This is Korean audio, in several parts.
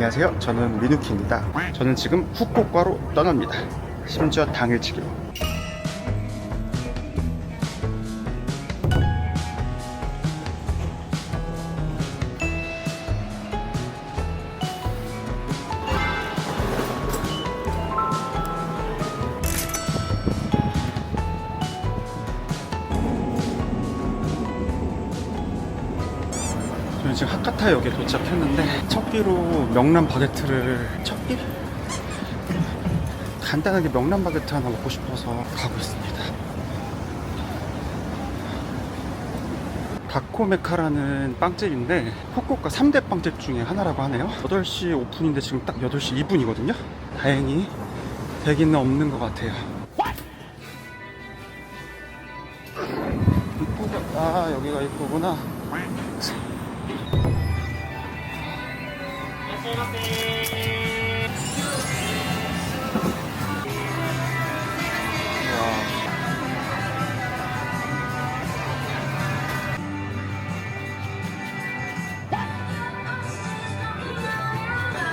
안녕하세요. 저는 미누키입니다. 저는 지금 후쿠오카로 떠납니다. 심지어 당일치기로. 저는 지금 하카타역에 도착했는데 첫 끼로 명란 바게트를 간단하게 명란 바게트 하나 먹고 싶어서 가고 있습니다. 다코메카라는 빵집인데 후쿠오카 3대 빵집 중에 하나라고 하네요. 8시 오픈인데 지금 딱 8시 2분이거든요 다행히 대기는 없는 것 같아요. 아, 여기가 입구구나.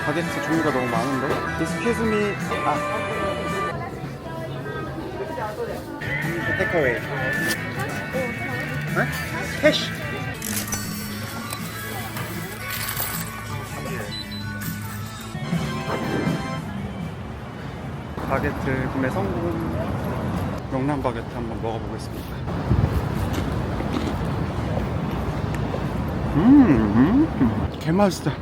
바게트 종류가 너무 많은데? Excuse me. 테이크어웨이. 네? 캐시. 바게트 구매 성공. 명란 바게트 한번 먹어보겠습니다. 개맛있다.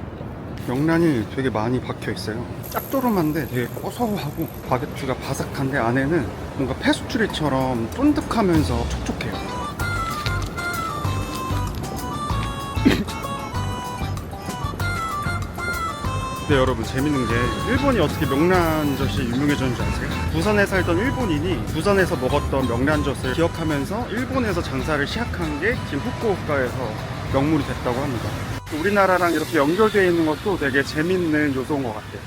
명란이 되게 많이 박혀 있어요. 짭조름한데 되게 고소하고 바게트가 바삭한데 안에는 뭔가 페스츄리처럼 쫀득하면서 촉촉해요. 근데 여러분 재밌는 게 일본이 어떻게 명란젓이 유명해졌는지 아세요? 부산에 살던 일본인이 부산에서 먹었던 명란젓을 기억하면서 일본에서 장사를 시작한 게 지금 후쿠오카에서 명물이 됐다고 합니다. 우리나라랑 이렇게 연결되어 있는 것도 되게 재밌는 요소인 것 같아요.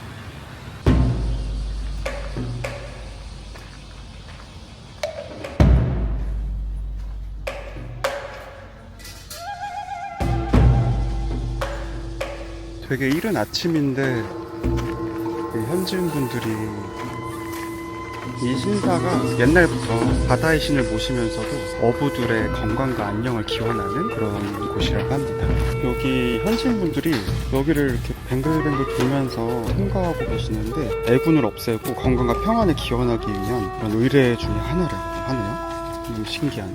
되게 이른 아침인데 현지인분들이 이 신사가 옛날부터 바다의 신을 모시면서도 어부들의 건강과 안녕을 기원하는 그런 곳이라고 합니다. 여기 현지인분들이 여기를 이렇게 뱅글뱅글 돌면서 통과하고 계시는데 애군을 없애고 건강과 평안을 기원하기 위한 그런 의례 중에 하나라고 하네요. 너무 신기하네.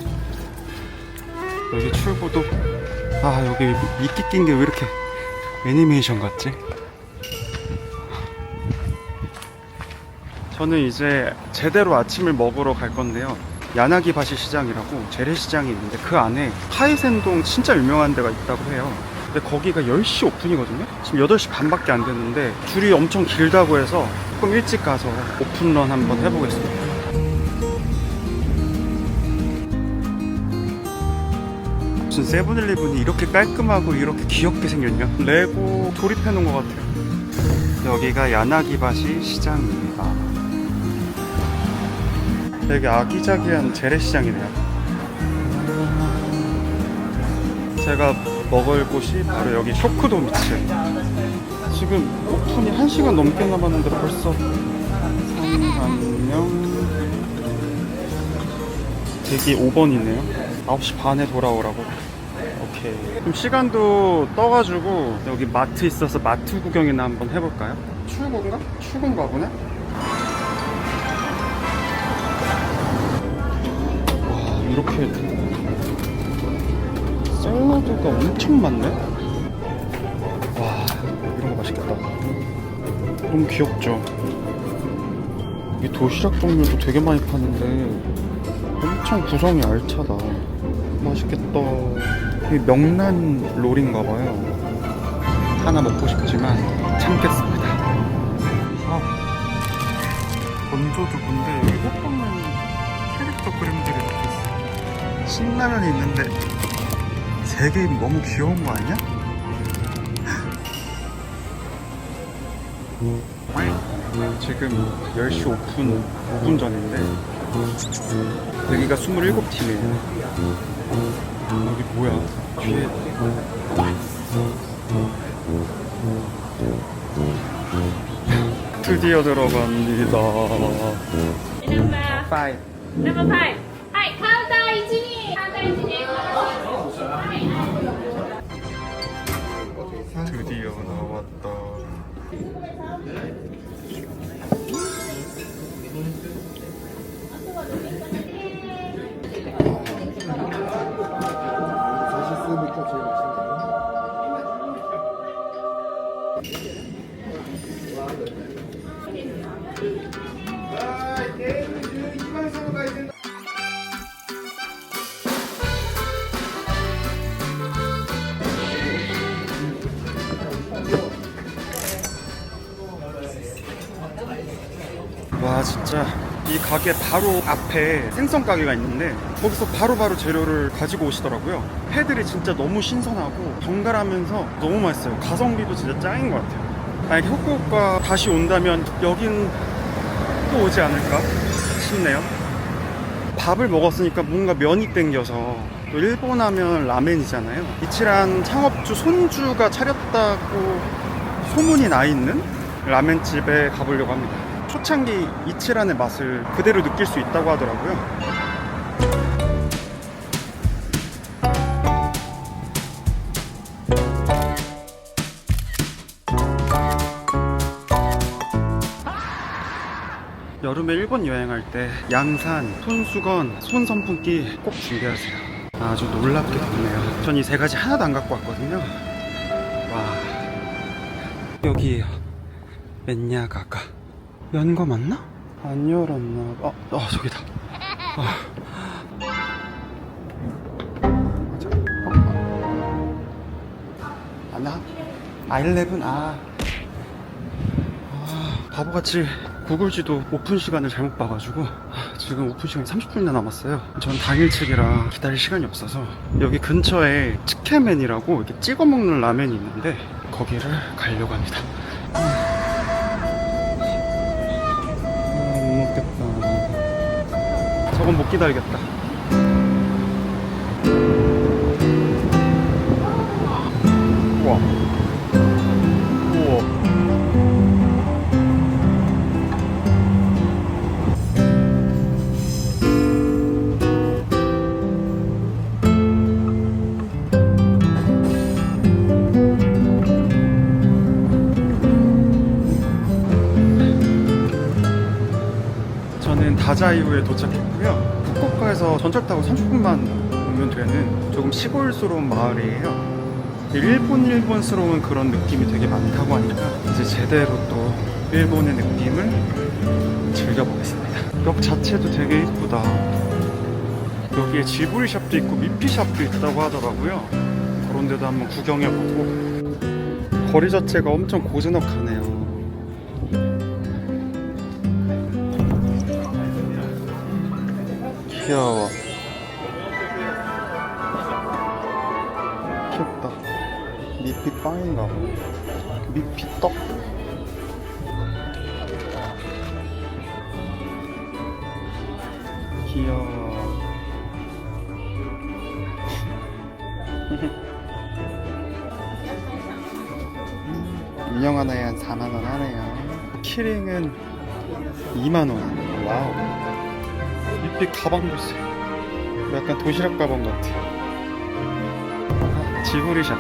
여기 출구도 여기 이끼 낀 게 왜 이렇게 애니메이션 같지? 저는 이제 제대로 아침을 먹으러 갈 건데요. 야나기바시 시장이라고 재래시장이 있는데 그 안에 카이센동 진짜 유명한 데가 있다고 해요. 근데 거기가 10시 오픈이거든요. 지금 8시 반밖에 안 됐는데 줄이 엄청 길다고 해서 조금 일찍 가서 오픈런 한번 해보겠습니다. 무슨 세븐일레븐이 이렇게 깔끔하고 이렇게 귀엽게 생겼냐? 레고 조립해놓은 것 같아요. 여기가 야나기바시 시장입니다. 되게 아기자기한 재래시장이네요. 제가 먹을 곳이 바로 여기 쇼크도미츠. 지금 오픈이 1시간 넘게 남았는데 벌써 3만명. 대기 5번이네요 9시 반에 돌아오라고. 오케이. 그럼 시간도 떠가지고 여기 마트 있어서 마트 구경이나 한번 해볼까요? 출구인가? 출구인가 보네? 이렇게 샐러드가 엄청 많네? 와, 이런 거 맛있겠다. 너무 귀엽죠? 이 도시락 종류도 되게 많이 파는데 엄청 구성이 알차다. 맛있겠다. 이 명란 롤인가봐요. 하나 먹고 싶지만 참겠습니다. 건조두부인데 여기 호빵면 캐릭터 그림들이 이렇게 있어. 신라면이 있는데 3개 너무 귀여운 거 아니야? 지금 10시 오픈 5분 전인데 여기가 27팀이에요. 여기 뭐야? 뒤에 드디어 들어갑니다. Number 5. number 5. Hi, counter engineer. Counter engineer. 드디어 나왔다. 맛있으니까 제일 맛있네요. 와 진짜 이 가게 바로 앞에 생선 가게가 있는데 거기서 바로바로 재료를 가지고 오시더라고요. 회들이 진짜 너무 신선하고 정갈하면서 너무 맛있어요. 가성비도 진짜 짱인 것 같아요. 만약에 후쿠오카 다시 온다면 여긴 또 오지 않을까 싶네요. 밥을 먹었으니까 뭔가 면이 땡겨서, 또 일본 하면 라멘이잖아요. 이치란 창업주 손주가 차렸다고 소문이 나 있는 라멘집에 가보려고 합니다. 초창기 이치란의 맛을 그대로 느낄 수 있다고 하더라고요. 여름에 일본 여행할 때 양산, 손수건, 손선풍기 꼭 준비하세요. 아주 놀랍게 덥네요. 전 이 세 가지 하나도 안 갖고 왔거든요. 와, 여기에요. 맨야가가 연 거 맞나? 안 열었나 봐. 저기다. 맞나? 11? 바보같이 구글 지도 오픈 시간을 잘못 봐가지고 지금 오픈 시간이 30분이나 남았어요. 전 당일치기라 기다릴 시간이 없어서 여기 근처에 츠케맨이라고 이렇게 찍어 먹는 라면이 있는데 거기를 가려고 합니다. 못 먹겠다. 저건 못 기다리겠다. 우와. 우와. 저는 다자이우에 도착했고요. 후쿠오카에서 전철 타고 30분만 오면 되는 조금 시골스러운 마을이에요. 일본스러운 그런 느낌이 되게 많다고 하니까 이제 제대로 또 일본의 느낌을 즐겨보겠습니다. 역 자체도 되게 이쁘다. 여기에 지브리 샵도 있고 미피 샵도 있다고 하더라고요. 그런 데도 한번 구경해보고. 거리 자체가 엄청 고즈넉하네요. 귀여워. 귀엽다. 미피 빵인가 봐. 미피 떡. 귀여워. 인형 하나에 한 4만원 하네요. 키링은 2만원. 와우. 미피 가방 보세요. 약간 도시락 가방 같아. 지브리샵.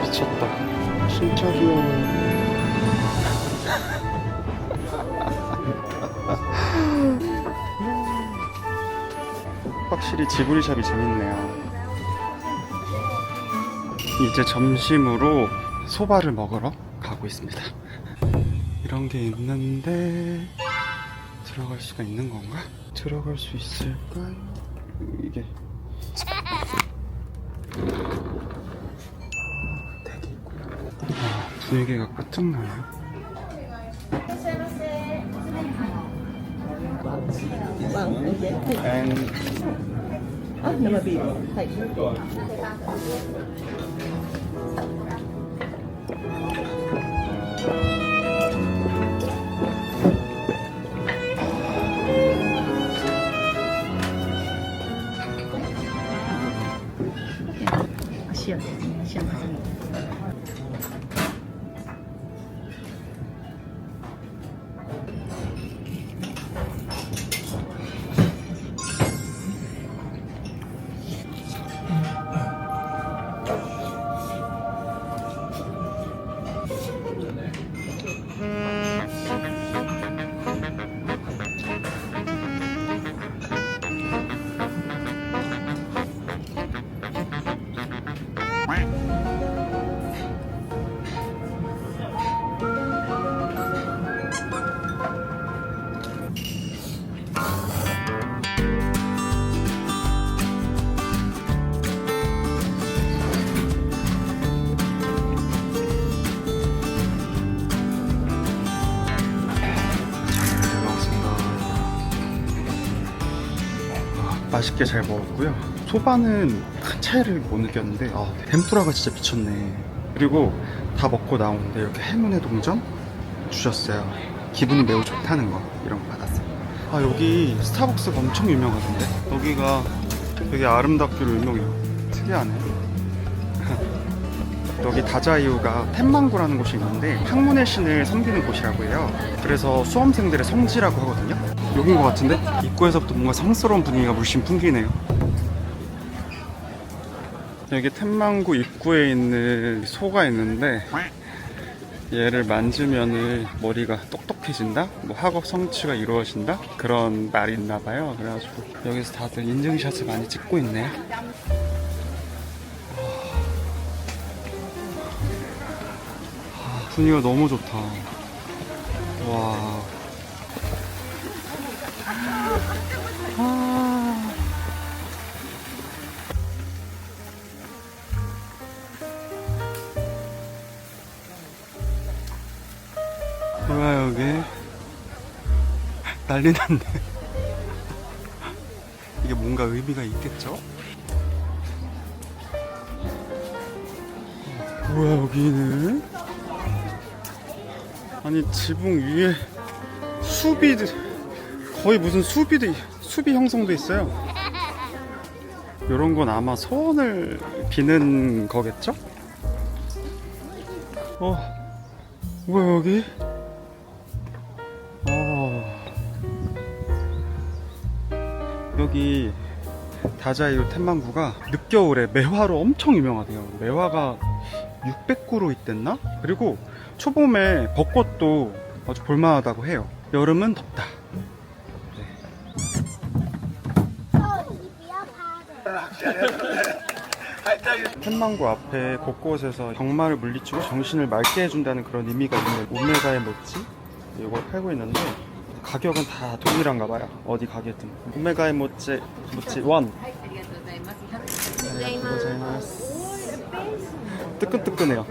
미쳤다. 진짜 귀여워. 확실히 지브리샵이 재밌네요. 이제 점심으로 소바를 먹으러 가고 있습니다. 이런 게 있는데 들어갈 수가 있는 건가? 들어갈 수 있을까요? 이게 되게 있구나. 분위기가 끝장나요. And 生ビール。はい。 와像相机。 맛있게 잘 먹었고요. 소바는 큰 차이를 못 느꼈는데 템푸라가 진짜 미쳤네. 그리고 다 먹고 나오는데 이렇게 행운의 동전 주셨어요. 기분이 매우 좋다는 거 이런 거 받았어요. 여기 스타벅스가 엄청 유명하던데 여기가 되게 아름답기로 유명해요. 특이하네. 여기 다자이유가 텐망구라는 곳이 있는데 학문의 신을 섬기는 곳이라고 해요. 그래서 수험생들의 성지라고 하거든요. 여긴 것 같은데? 입구에서부터 뭔가 성스러운 분위기가 물씬 풍기네요. 여기 텐망구 입구에 있는 소가 있는데 얘를 만지면은 머리가 똑똑해진다? 뭐 학업 성취가 이루어진다? 그런 말이 있나봐요. 그래가지고 여기서 다들 인증샷을 많이 찍고 있네. 분위기가 너무 좋다. 와. 뭐야 여기 난리 났네. 이게 뭔가 의미가 있겠죠? 뭐야 여기는? 아니 지붕 위에 숲이 거의 무슨 숲이 형성돼 있어요. 이런 건 아마 소원을 비는 거겠죠? 뭐야 여기? 여기 다자이유 텐망구가 늦겨울에 매화로 엄청 유명하대요. 매화가 600그루 있댔나? 그리고 초봄에 벚꽃도 아주 볼만하다고 해요. 여름은 덥다. 텐망구 앞에 곳곳에서 병마를 물리치고 정신을 맑게 해준다는 그런 의미가 있는 오메가의 모찌 이걸 팔고 있는데 가격은 다 동일한가 봐요. 어디 가게든. 오메가의 모찌 원. 뜨끈뜨끈해요.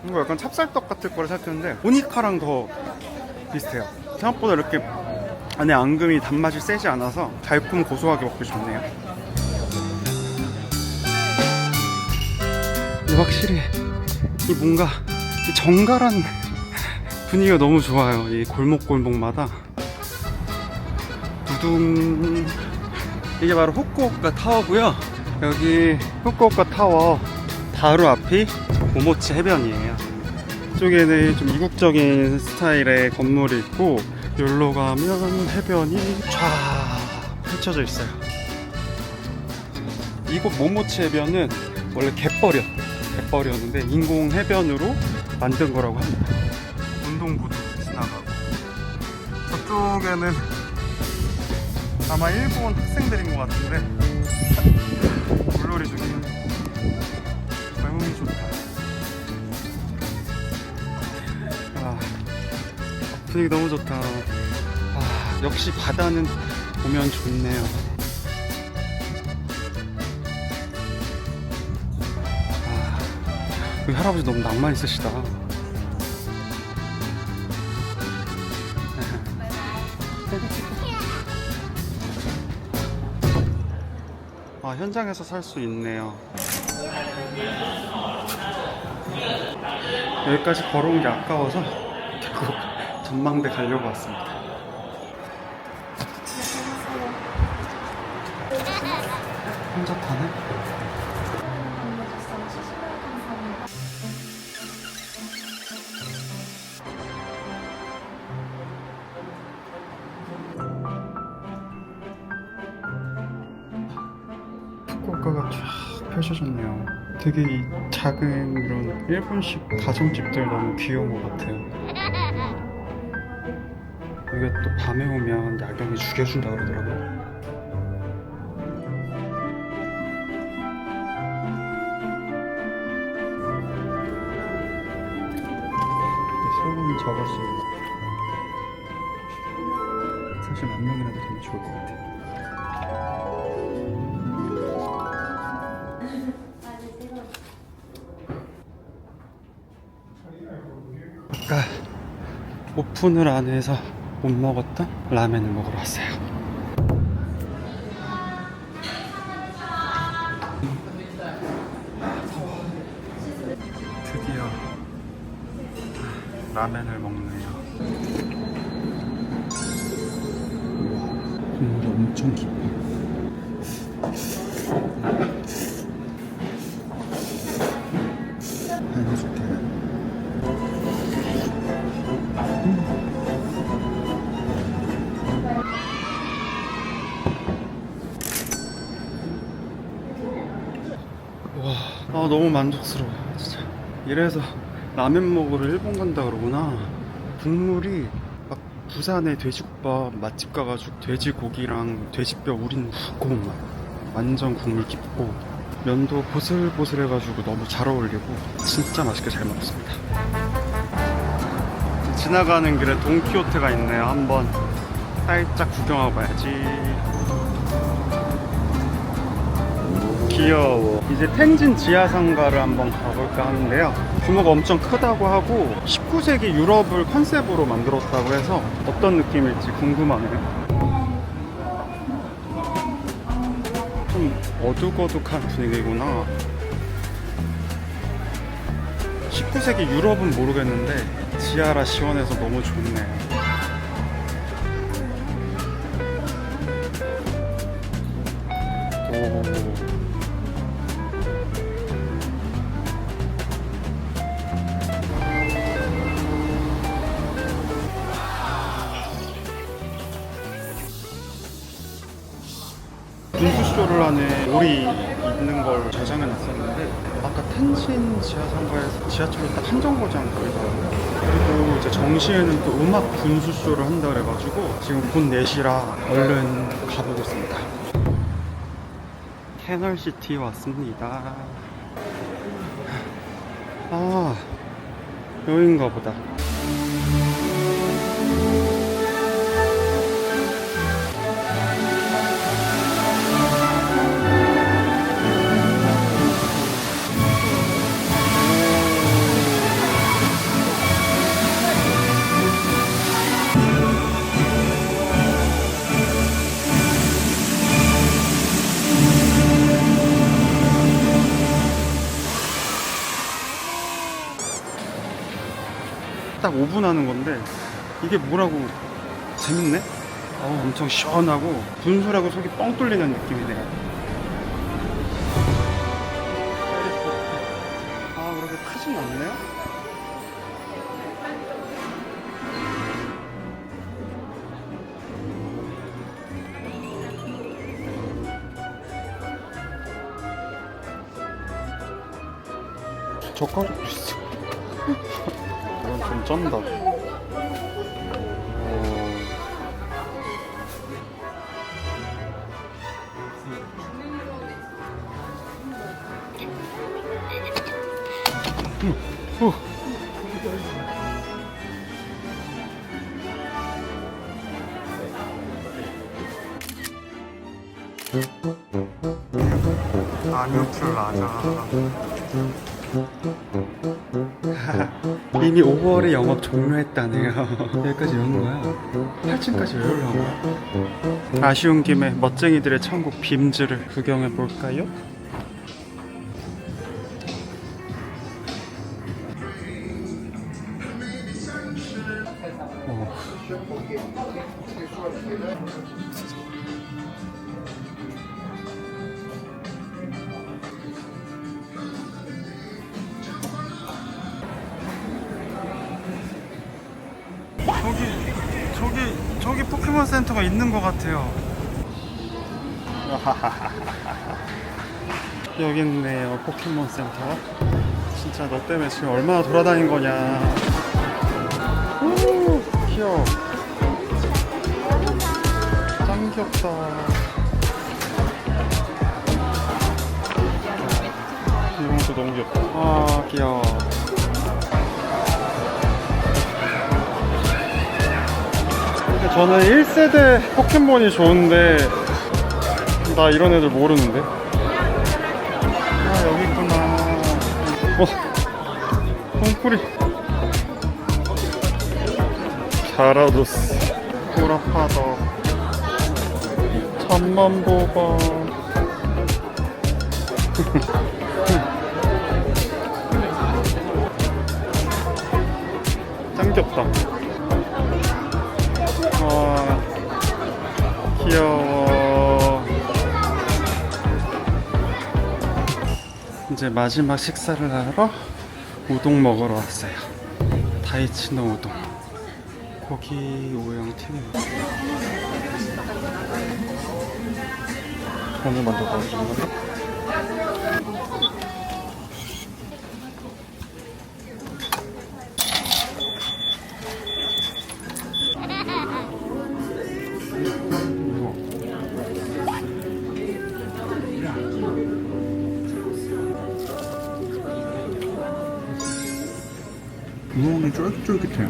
이거 약간 찹쌀떡 같을 거라 생각했는데 오니카랑 더 비슷해요. 생각보다 이렇게 안에 앙금이 단맛이 세지 않아서 달콤 고소하게 먹기 좋네요. 확실히 이 뭔가 이 정갈한 분위기가 너무 좋아요. 이 골목골목마다 두둥. 이게 바로 후쿠오카 타워고요. 여기 후쿠오카 타워 바로 앞이 모모치 해변이에요. 이쪽에는 좀 이국적인 스타일의 건물이 있고 여기로 가면 해변이 쫙 펼쳐져 있어요. 이곳 모모치 해변은 원래 갯벌이었는데 인공 해변으로 만든 거라고 합니다. 운동부도 지나가고 저쪽에는 아마 일본 학생들인 것 같은데 물놀이 중이에요. 너무 좋다. 분위기 너무 좋다. 역시 바다는 보면 좋네요. 우리 할아버지 너무 낭만 있으시다. 현장에서 살 수 있네요. 여기까지 걸어온 게 아까워서 결국 전망대 가려고 왔습니다. 혼자 타네? 후쿠오카가 쫙 펼쳐졌네요. 되게 이 작은 이런 일본식 가정집들 너무 귀여운 것 같아요. 이게 또 밤에 오면 야경이 죽여준다 그러더라고요. 소문 적었어요. 사실 10,000명이라도 되면 좋을 것 같아요. 아까 오픈을 안 해서 못 먹었던 라멘을 먹으러 왔어요. 드디어 라멘을 먹네요. 국물이 엄청 깊어. 해줄게. 와, 너무 만족스러워요, 진짜. 이래서 라면 먹으러 일본 간다 그러구나. 국물이 막 부산의 돼지국밥 맛집 가가지고 돼지고기랑 돼지뼈 우린 두꺼운 맛. 완전 국물 깊고 면도 보슬보슬해가지고 너무 잘 어울리고 진짜 맛있게 잘 먹었습니다. 지나가는 길에 돈키호테가 있네요. 한번 살짝 구경하고 가야지. 귀여워. 이제 텐진 지하상가를 한번 가볼까 하는데요. 규모가 엄청 크다고 하고 19세기 유럽을 컨셉으로 만들었다고 해서 어떤 느낌일지 궁금하네요. 좀 어둑어둑한 분위기구나. 19세기 유럽은 모르겠는데 지하라 시원해서 너무 좋네. 오. 분수쇼를 하는 오리 있는 걸 저장해 놨었는데 아까 텐진 지하상가에서 지하철로 딱 한 정거장 거리더라고요. 그리고 이제 정시에는 또 음악 분수쇼를 한다 그래가지고 지금 곧 4시라 얼른 가보고 있습니다. 캐널시티 왔습니다. 아, 여긴가 보다. 딱 5분 하는 건데 이게 뭐라고 재밌네? 엄청 시원하고 분수라고 속이 뻥 뚫리는 느낌이네요. 아, 그렇게 크진 않네요? 젓가락도 있어. 이건 좀 쩐다. 아뉴틀 라자. 이미 5월에 영업 종료했다네요. 여기까지 온 거야. 8층까지 왜 올라온 거야? 아쉬운 김에 멋쟁이들의 천국 빔즈를 구경해 볼까요? 저기 포켓몬 센터가 있는 것 같아요. 여기 있네요, 포켓몬 센터. 진짜 너 때문에 지금 얼마나 돌아다닌 거냐. 오, 귀여워. 짱 귀엽다. 이런 것도 너무 귀엽다. 아, 귀여워. 저는 1세대 포켓몬이 좋은데 나 이런 애들 모르는데. 아, 여기 있구나. 콩쿠리, 자라도스, 보라파더, 잠만보바. 짱 귀엽다. 와, 귀여워. 이제 마지막 식사를 하러 우동 먹으러 왔어요. 다이치노 우동. 고기 오형 튀김. 오늘 먼저 넣어주는 건데? 우엉이 쫄깃쫄깃해요.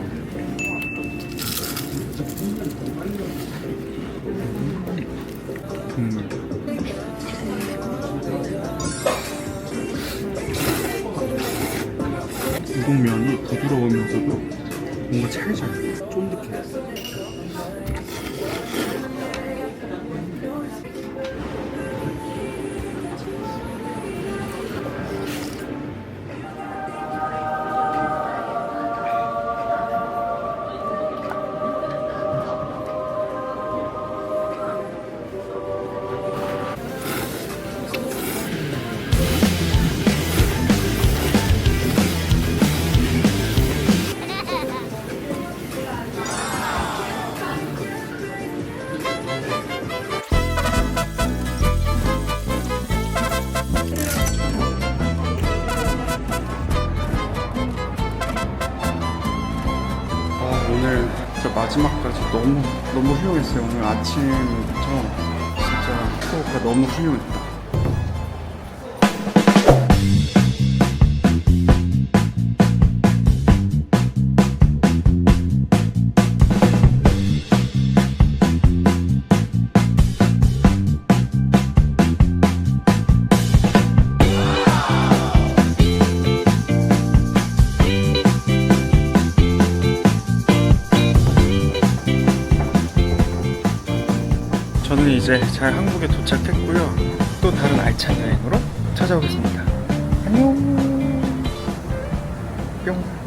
국물. 우동면이 부드러우면서도 뭔가 찰져요. 쫀득해요. 오늘 진짜 마지막까지 너무 훌륭했어요. 오늘 아침부터 진짜 후쿠오카 너무 훌륭했다. 저는 이제 잘 한국에 도착했고요. 또 다른 알찬 여행으로 찾아오겠습니다. 안녕. 뿅.